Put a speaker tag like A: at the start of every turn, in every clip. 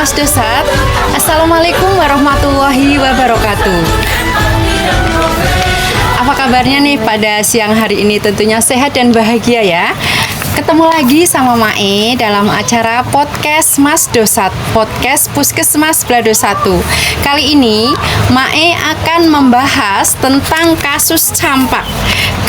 A: Mas Dosat. Assalamualaikum warahmatullahi wabarakatuh. Apa kabarnya nih pada siang hari ini? Tentunya sehat dan bahagia ya. Ketemu lagi sama Mae dalam acara podcast Mas Dosat, podcast Puskesmas Blado 1. Kali ini Mae akan membahas tentang kasus campak.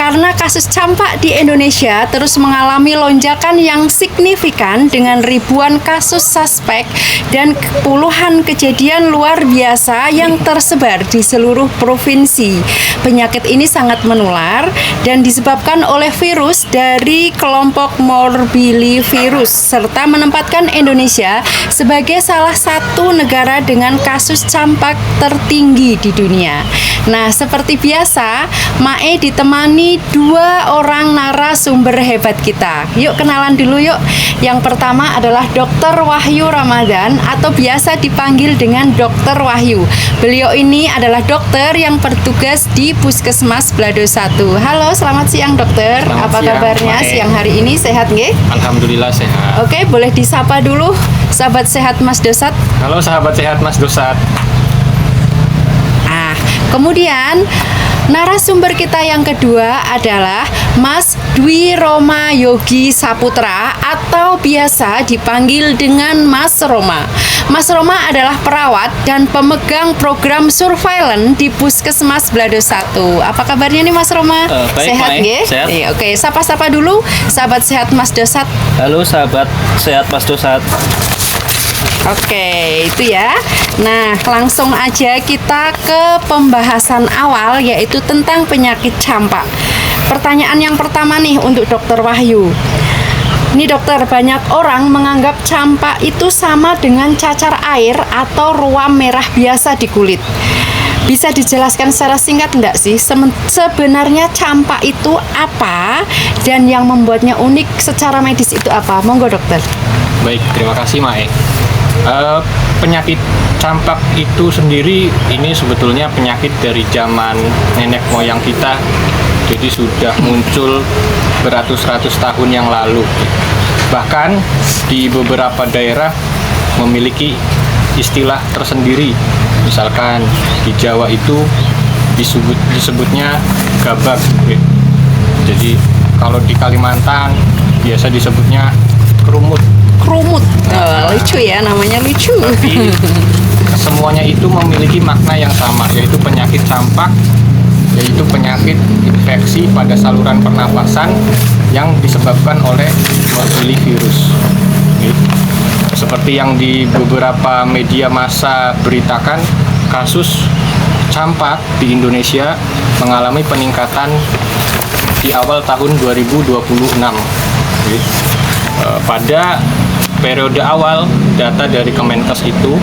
A: Karena kasus campak di Indonesia terus mengalami lonjakan yang signifikan dengan ribuan kasus suspek dan puluhan kejadian luar biasa yang tersebar di seluruh provinsi. Penyakit ini sangat menular dan disebabkan oleh virus dari kelompok morbillivirus serta menempatkan Indonesia sebagai salah satu negara dengan kasus campak tertinggi di dunia. Nah, seperti biasa, Mae ditemani dua orang narasumber hebat kita. Yuk kenalan dulu yuk. Yang pertama adalah Dr. Wahyu Ramadan atau biasa dipanggil dengan Dr. Wahyu. Beliau ini adalah dokter yang bertugas di Puskesmas Blado 1. Halo, selamat siang dokter.
B: Selamat
A: Apa
B: siang,
A: kabarnya
B: Mae.
A: siang hari ini? Sehat nggih?
B: Alhamdulillah sehat.
A: Oke, boleh disapa dulu sahabat sehat Mas Dosat.
B: Halo sahabat sehat Mas Dosat.
A: Kemudian narasumber kita yang kedua adalah Mas Dwi Roma Yogi Saputra atau biasa dipanggil dengan Mas Roma. Mas Roma adalah perawat dan pemegang program surveillance di Puskesmas Blado 1. Apa kabarnya nih Mas Roma?
B: Baik,
A: Sehat
B: Mae.
A: nggih?
B: Sehat.
A: Oke, sapa-sapa dulu sahabat sehat Mas Dosat.
B: Halo sahabat sehat Mas Dosat.
A: Oke, itu ya. Nah, langsung aja kita ke pembahasan awal yaitu tentang penyakit campak. Pertanyaan yang pertama nih untuk Dokter Wahyu. Nih dokter, banyak orang menganggap campak itu sama dengan cacar air atau ruam merah biasa di kulit. Bisa dijelaskan secara singkat enggak sih sebenarnya campak itu apa dan yang membuatnya unik secara medis itu apa? Monggo dokter.
B: Baik, terima kasih Mae. Penyakit campak itu sendiri ini sebetulnya penyakit dari zaman nenek moyang kita. Jadi sudah muncul beratus-ratus tahun yang lalu. Bahkan di beberapa daerah memiliki istilah tersendiri. Misalkan di Jawa itu disebutnya gabak. Jadi kalau di Kalimantan biasa disebutnya kerumut.
A: Lucu ya, namanya lucu.
B: Tapi semuanya itu memiliki makna yang sama, yaitu penyakit campak, yaitu penyakit infeksi pada saluran pernapasan yang disebabkan oleh morbillivirus. Seperti yang di beberapa media massa beritakan, kasus campak di Indonesia mengalami peningkatan di awal tahun 2026. Pada periode awal, data dari Kemenkes itu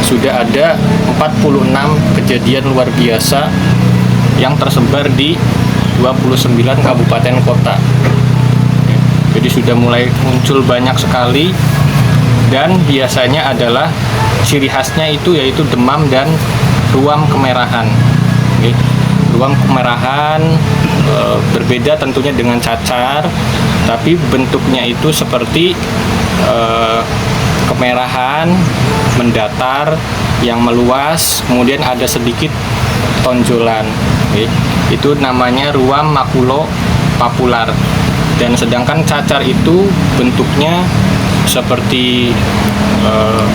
B: sudah ada 46 kejadian luar biasa yang tersebar di 29 kabupaten kota. Jadi sudah mulai muncul banyak sekali dan biasanya adalah ciri khasnya itu yaitu demam dan ruam kemerahan. Ruam kemerahan berbeda tentunya dengan cacar, tapi bentuknya itu seperti kemerahan mendatar yang meluas, kemudian ada sedikit tonjolan. Itu namanya ruam makulopapular. Dan sedangkan cacar itu bentuknya seperti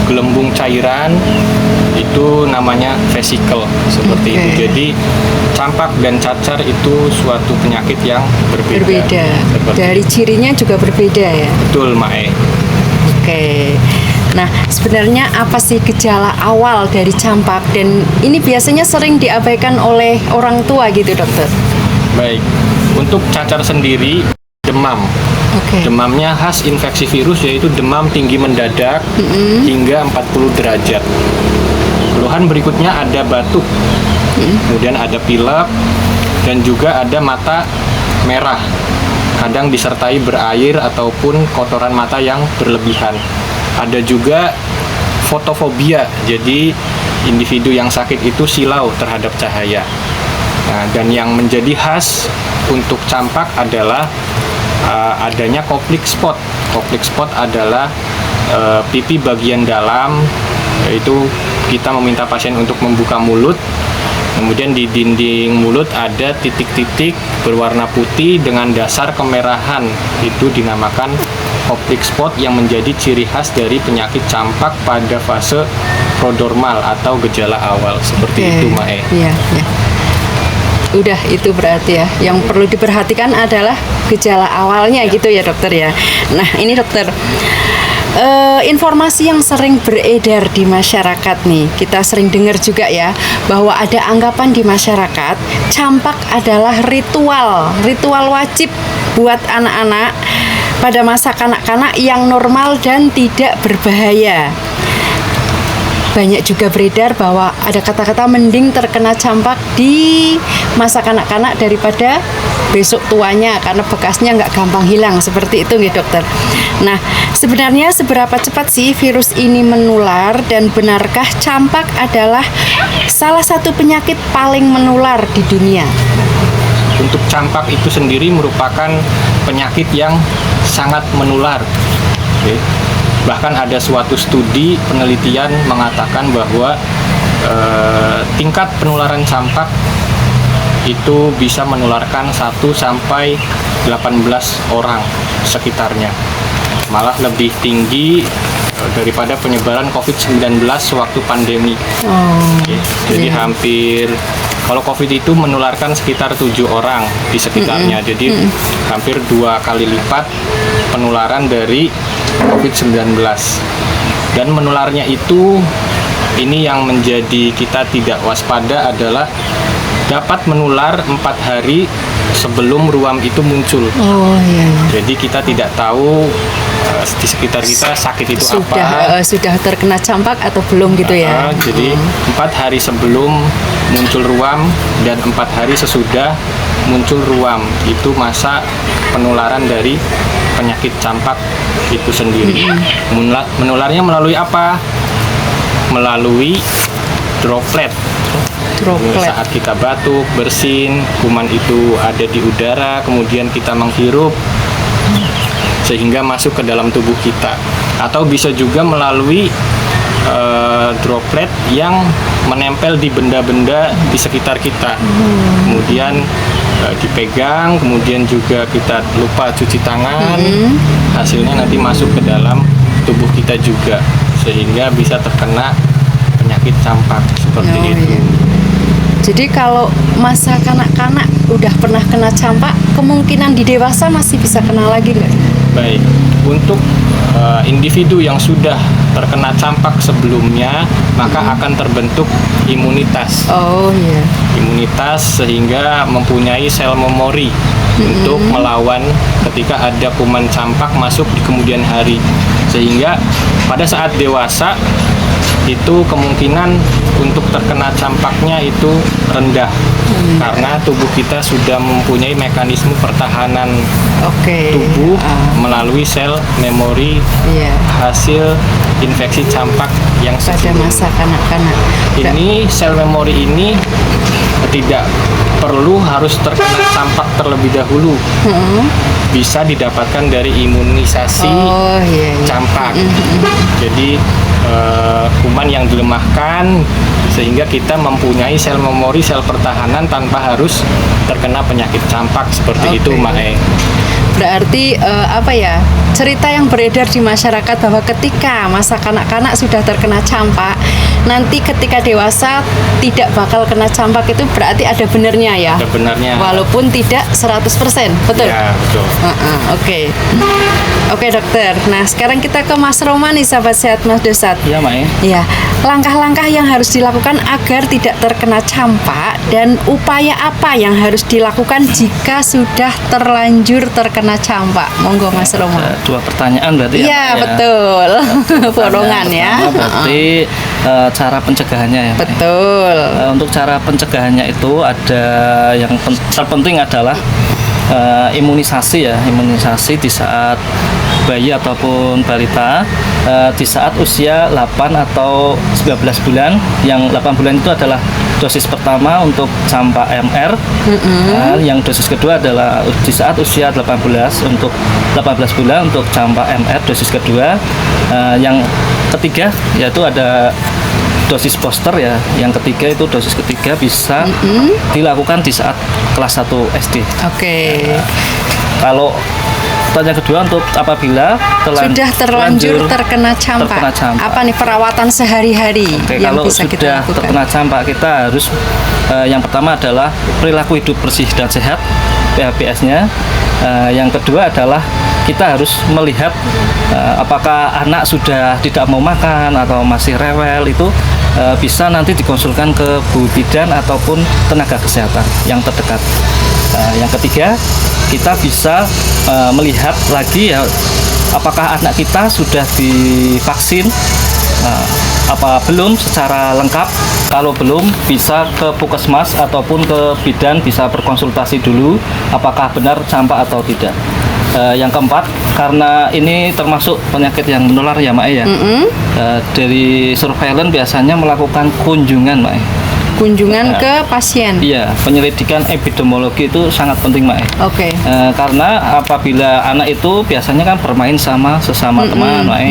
B: gelembung cairan, itu namanya vesikel seperti itu. Jadi campak dan cacar itu suatu penyakit yang berbeda.
A: Dari cirinya juga berbeda ya.
B: Betul, Mae.
A: Oke. Nah, sebenarnya apa sih gejala awal dari campak dan ini biasanya sering diabaikan oleh orang tua gitu, dokter?
B: Baik. Untuk cacar sendiri demam. Demamnya khas infeksi virus, yaitu demam tinggi mendadak hingga 40 derajat. Keluhan berikutnya ada batuk, kemudian ada pilek, dan juga ada mata merah. Kadang disertai berair ataupun kotoran mata yang berlebihan. Ada juga fotofobia, jadi individu yang sakit itu silau terhadap cahaya. Nah, dan yang menjadi khas untuk campak adalah adanya koplik spot. Koplik spot adalah pipi bagian dalam yaitu kita meminta pasien untuk membuka mulut. Kemudian di dinding mulut ada titik-titik berwarna putih dengan dasar kemerahan. Itu dinamakan oblique spot yang menjadi ciri khas dari penyakit campak pada fase prodromal atau gejala awal. Seperti itu, Mae.
A: Iya, iya. Udah, itu berarti ya. Yang perlu diperhatikan adalah gejala awalnya gitu ya, dokter ya. Nah, ini dokter, informasi yang sering beredar di masyarakat nih, kita sering dengar juga ya, bahwa ada anggapan di masyarakat campak adalah ritual wajib buat anak-anak pada masa kanak-kanak yang normal dan tidak berbahaya. Banyak juga beredar bahwa ada kata-kata mending terkena campak di masa kanak-kanak daripada besok tuanya karena bekasnya nggak gampang hilang, seperti itu nggih dokter. Nah, sebenarnya seberapa cepat sih virus ini menular dan benarkah campak adalah salah satu penyakit paling menular di dunia?
B: Untuk campak itu sendiri merupakan penyakit yang sangat menular. Oke. Bahkan ada suatu studi penelitian mengatakan bahwa tingkat penularan campak itu bisa menularkan 1 sampai 18 orang sekitarnya. Malah lebih tinggi daripada penyebaran COVID-19 waktu pandemi. Oke. Jadi hampir, kalau COVID itu menularkan sekitar 7 orang di sekitarnya. Jadi hampir 2 kali lipat penularan dari COVID-19. Dan menularnya itu, ini yang menjadi kita tidak waspada adalah dapat menular 4 hari sebelum ruam itu muncul.
A: Oh iya.
B: Jadi kita tidak tahu di sekitar kita sakit itu apa.
A: Sudah terkena campak atau belum gitu ya.
B: Jadi 4 hari sebelum muncul ruam dan 4 hari sesudah muncul ruam, itu masa penularan dari penyakit campak itu sendiri. Menularnya melalui apa? Melalui droplet. Saat kita batuk, bersin, kuman itu ada di udara, kemudian kita menghirup sehingga masuk ke dalam tubuh kita. Atau bisa juga melalui droplet yang menempel di benda-benda di sekitar kita. Kemudian dipegang, kemudian juga kita lupa cuci tangan, hasilnya nanti masuk ke dalam tubuh kita juga, sehingga bisa terkena penyakit campak seperti itu.
A: Iya. Jadi kalau masa kanak-kanak udah pernah kena campak, kemungkinan di dewasa masih bisa kena lagi nggak?
B: Baik, untuk individu yang sudah terkena campak sebelumnya, maka akan terbentuk imunitas.
A: Oh iya.
B: Imunitas sehingga mempunyai sel memori untuk melawan ketika ada kuman campak masuk di kemudian hari. Sehingga pada saat dewasa itu kemungkinan untuk terkena campaknya itu rendah, karena tubuh kita sudah mempunyai mekanisme pertahanan tubuh melalui sel memori hasil infeksi campak yang
A: pada masa kanak-kanak.
B: Ini sel memori ini tidak perlu harus terkena campak terlebih dahulu. Bisa didapatkan dari imunisasi campak. Jadi kuman yang dilemahkan sehingga kita mempunyai sel memori, sel pertahanan tanpa harus terkena penyakit campak seperti itu, Mae.
A: Berarti cerita yang beredar di masyarakat bahwa ketika masa kanak-kanak sudah terkena campak, nanti ketika dewasa tidak bakal kena campak, itu berarti ada benarnya ya?
B: Ada benarnya.
A: Walaupun tidak 100%, betul?
B: Ya, betul.
A: Oke dokter, nah sekarang kita ke Mas Roma nih, sahabat sehat Mas Dosat.
B: Iya, Mae.
A: Ya, langkah-langkah yang harus dilakukan agar tidak terkena campak dan upaya apa yang harus dilakukan jika sudah terlanjur terkena campak? Monggo Mas Roma.
C: Dua pertanyaan berarti ya?
A: Iya, betul. Borongan ya.
C: Berarti cara pencegahannya ya?
A: Betul.
C: Untuk cara pencegahannya itu ada yang terpenting adalah imunisasi di saat bayi ataupun balita di saat usia 8 atau 19 bulan. Yang 8 bulan itu adalah dosis pertama untuk campak MR. Yang dosis kedua adalah di saat usia 18 bulan untuk campak MR dosis kedua. Yang ketiga yaitu ada dosis booster ya. Yang ketiga itu dosis ketiga bisa dilakukan di saat kelas 1 SD. Kalau yang kedua untuk apabila
A: sudah terlanjur terkena campak. Apa nih perawatan sehari-hari yang
C: kalau
A: bisa kita lakukan?
C: Terkena campak, kita harus yang pertama adalah perilaku hidup bersih dan sehat, PHBS-nya. Yang kedua adalah kita harus melihat apakah anak sudah tidak mau makan atau masih rewel. Itu bisa nanti dikonsulkan ke Bu Bidan ataupun tenaga kesehatan yang terdekat. Yang ketiga, kita bisa melihat lagi ya apakah anak kita sudah divaksin apa belum secara lengkap. Kalau belum, bisa ke puskesmas ataupun ke bidan, bisa berkonsultasi dulu apakah benar campak atau tidak. Yang keempat, karena ini termasuk penyakit yang menular ya Mak ya. Dari surveillance biasanya melakukan kunjungan Mak.
A: Kunjungan ke pasien.
C: Iya, penyelidikan epidemiologi itu sangat penting Mak. Karena apabila anak itu biasanya kan bermain sama sesama teman Mak.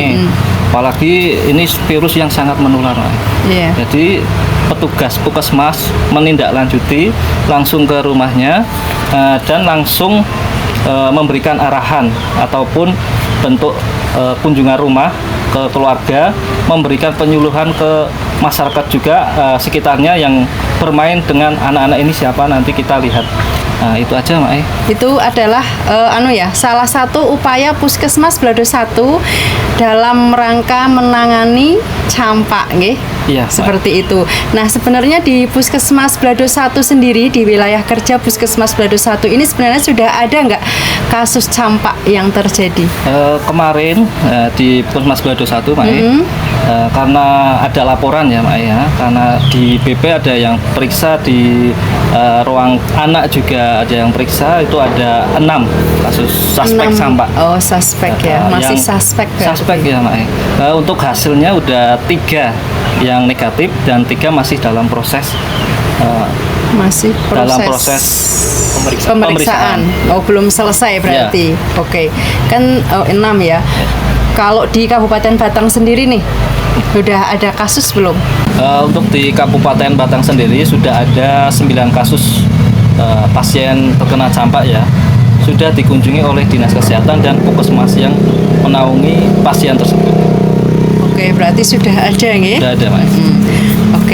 C: Apalagi ini virus yang sangat menular Mak. Jadi petugas puskesmas menindaklanjuti langsung ke rumahnya dan langsung memberikan arahan ataupun bentuk kunjungan rumah ke keluarga, memberikan penyuluhan ke masyarakat juga sekitarnya yang bermain dengan anak-anak ini siapa, nanti kita lihat. Nah, itu aja Mak.
A: Itu adalah salah satu upaya Puskesmas Blado 1 dalam rangka menangani campak nggih.
C: Iya,
A: seperti itu. Nah, sebenarnya di Puskesmas Blado 1 sendiri, di wilayah kerja Puskesmas Blado 1 ini sebenarnya sudah ada nggak kasus campak yang terjadi?
C: Kemarin di Puskesmas Blado 1 Mak, karena ada laporan ya Mak ya, karena di BP ada yang periksa, di ruang anak juga ada yang periksa, itu ada 6 kasus suspek campak.
A: Oh, suspek ya, masih suspek.
C: Suspek ya Mak. Untuk hasilnya udah 3 yang negatif dan 3 masih dalam proses dalam proses
A: pemeriksaan. Oh, belum selesai berarti. Kan 6 ya. Kalau di Kabupaten Batang sendiri nih, sudah ada kasus belum?
C: Untuk di Kabupaten Batang sendiri sudah ada 9 kasus pasien terkena campak ya. Sudah dikunjungi oleh Dinas Kesehatan dan puskesmas yang menaungi pasien tersebut.
A: Berarti sudah ada nggih?
C: Sudah ada Mas.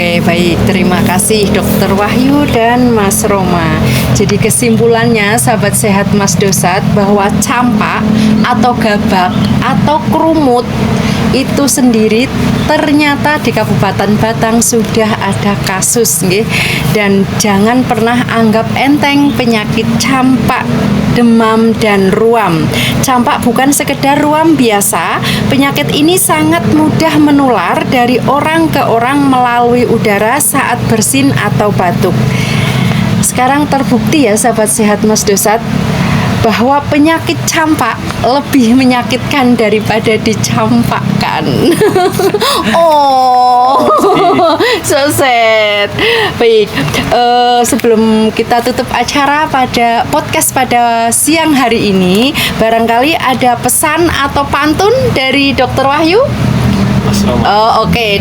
A: Baik, terima kasih Dokter Wahyu dan Mas Roma. Jadi kesimpulannya sahabat sehat Mas Dosat, bahwa campak atau gabak atau kerumut itu sendiri ternyata di Kabupaten Batang sudah ada kasus nggih. Dan jangan pernah anggap enteng penyakit campak, demam dan ruam. Campak bukan sekedar ruam biasa. Penyakit ini sangat mudah menular dari orang ke orang melalui udara saat bersin atau batuk. Sekarang terbukti ya sahabat sehat Mas Dosat, bahwa penyakit campak lebih menyakitkan daripada dicampakkan. So sad. Baik, sebelum kita tutup acara pada podcast pada siang hari ini, barangkali ada pesan atau pantun dari Dokter Wahyu?
B: Mas Roma.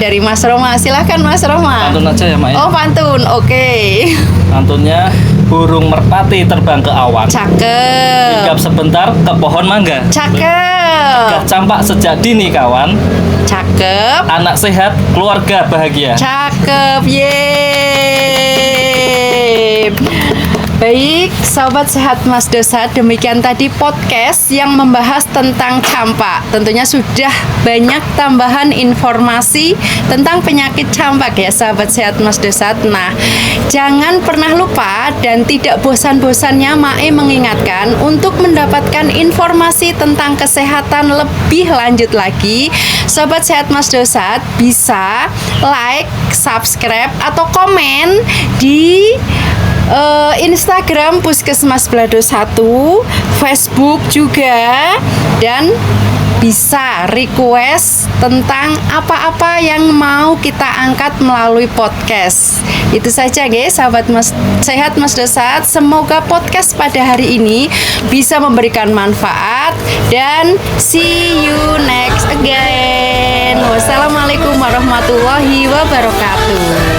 A: Dari Mas Roma. Silahkan Mas Roma.
C: Pantun aja ya Mak.
A: Pantun.
C: Pantunnya, burung merpati terbang ke awan.
A: Cakep.
C: Hinggap sebentar ke pohon mangga.
A: Cakep.
C: Gak campak sejak dini kawan.
A: Cakep.
C: Anak sehat, keluarga bahagia.
A: Cakep. Yeay. Baik, sahabat sehat Mas Dosat, demikian tadi podcast yang membahas tentang campak. Tentunya sudah banyak tambahan informasi tentang penyakit campak ya sahabat sehat Mas Dosat. Nah, jangan pernah lupa dan tidak bosan-bosannya Mae mengingatkan untuk mendapatkan informasi tentang kesehatan lebih lanjut lagi. Sahabat sehat Mas Dosat bisa like, subscribe atau komen di Instagram Puskesmas Balado 1, Facebook juga, dan bisa request tentang apa-apa yang mau kita angkat melalui podcast. Itu saja guys, sahabat Sehat Mas Dosat. Semoga podcast pada hari ini bisa memberikan manfaat, dan see you next again. Wassalamualaikum warahmatullahi wabarakatuh.